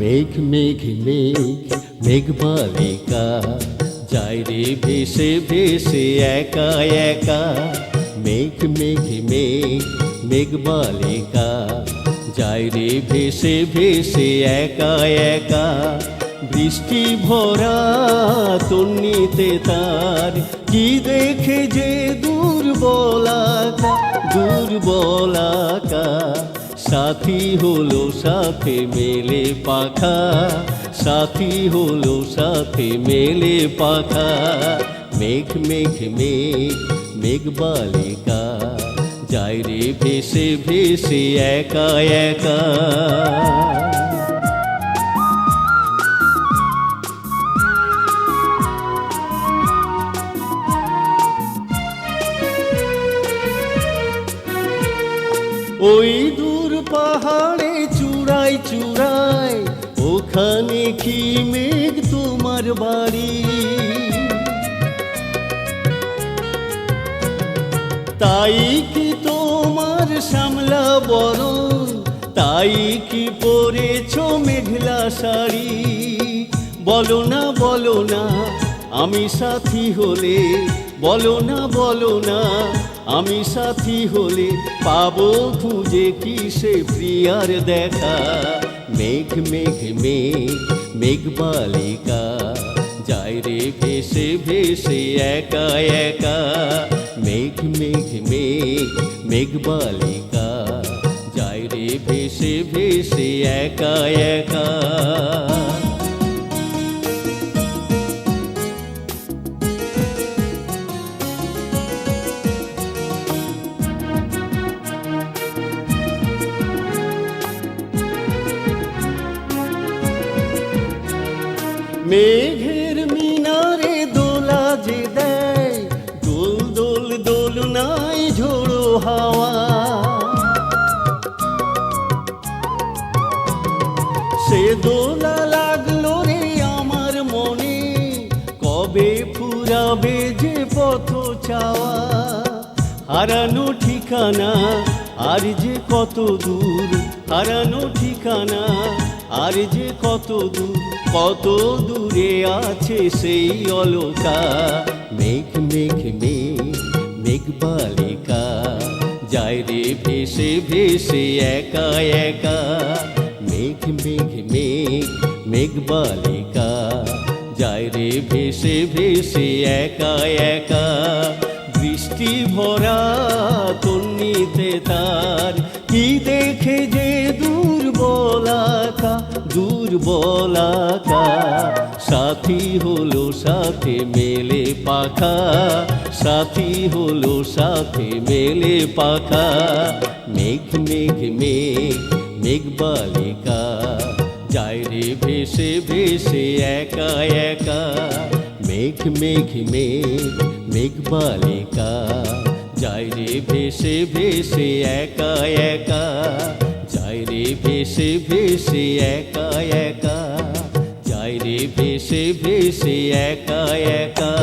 মেঘ মেঘ মেঘ মেঘ বালিকা যায় রে ভেসে ভেসে একা একা। মেঘ মেঘ মেঘ মেঘ বালিকা যায় রে ভেসে ভেসে একা একা। বৃষ্টি ভরা তন্নিতে তার কি দেখে যে দুর্বলাকা দুর্বলাকা। সাথী হলো সাথে মেলে পাখা, সাথী হলো সাথে মেলে পাখা। মেঘ মেঘ মেঘ মেঘ বালিকা যায় রে ভেসে ভেসে একা একা। ওই দূর পাহাড়ে চূড়ায় চূড়ায় ওখানে কি মেঘ তোমার বাড়ি? তাই কি তোমার শ্যামলা বরণ, তাই কি পরেছ মেঘলা শাড়ি? বলো না আমি সাথী হলে, বলো না আমি সাথী হলে পাবো খুঁজে কি সে প্রিয়ার দেখা। মেঘ মেঘ মেঘ মেঘ বালিকা যায় রে ভেসে ভেসে একা একা। মেঘ মেঘ মেঘ মেঘ বালিকা যায় রে ভেসে ভেসে একা একা। মেঘের মিনারে দোলা যে দেয়, দোল দোল দোল নাই ঝোড়ো হাওয়া। সে দোলা লাগলো রে আমার মনে, কবে ফুরাবে যে পথ চাওয়া। হারানো ঠিকানা আর যে কত দূর, হারানো ঠিকানা আর যে কত দূর, কত দূরে আছে সেই অলকা। মেঘ মেঘ মেঘ মেঘ বালিকা যায় রে ভেসে ভেসে একা একা। মেঘ মেঘ মেঘ মেঘ বালিকা যায় রে ভেসে ভেসে একা একা। বৃষ্টি ভরা তন্নিতে তার কি দেখে যে দুর্বলাকা দুর্বলাকা। সাথী হলো সাথে মেলে পাখা, সাথী হলো সাথে মেলে পাখা। মেঘ মেঘ মেঘ মেঘ বালিকা যায় রে ভেসে ভেসে একা একা। মেঘ মেঘ মেঘ মেঘ বালিকা যায় রে ভেসে ভেসে একা একা। যায় রে ভেসে ভেসে একা একা, যায় রে ভেসে ভেসে একা একা।